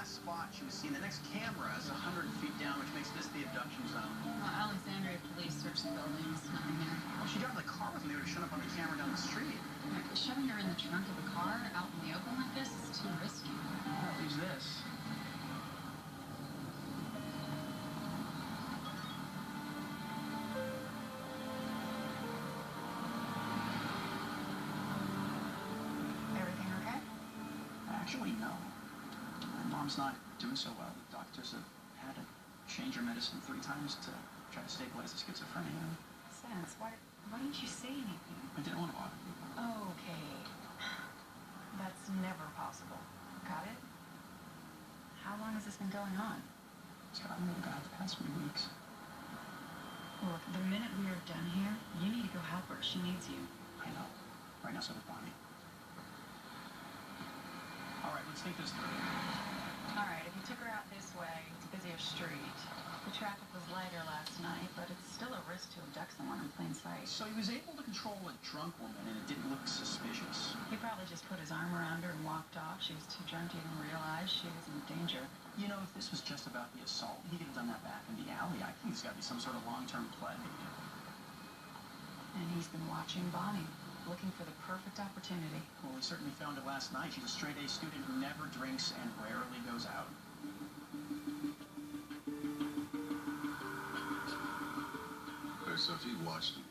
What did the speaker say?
last spot she was seen. The next camera is 100 feet down, which makes this the abduction zone. Well, Alexandria police searched the building. There's nothing there. Well, she got in the car with them. They would have shown up on the camera down the street. Shoving her in the trunk of a car out in the open like this is too risky. Well, leaves this. Everything okay? Actually, no. My mom's not doing so well. The doctors have had to change her medicine 3 times to try to stabilize the schizophrenia. Sense. Why didn't you say anything? I didn't want to bother you. Okay. That's never possible. Got it? How long has this been going on? It's gotten really bad the past few weeks. Look, the minute we are done here, you need to go help her. She needs you. I know. Right now, so does Bonnie. All right, let's think this through. All right, if you took her out this way, it's a busier street. The traffic was lighter last night, but it's still a risk to abduct someone in plain sight. So he was able to control a drunk woman, and it didn't look suspicious. He probably just put his arm around her and walked off. She was too drunk to even realize she was in danger. You know, if this was just about the assault, he could have done that back in the alley. I think there's got to be some sort of long-term play. And he's been watching Bonnie, looking for the perfect opportunity. Well, we certainly found it last night. She's a straight-A student who never drinks and rarely goes out. So if he watched him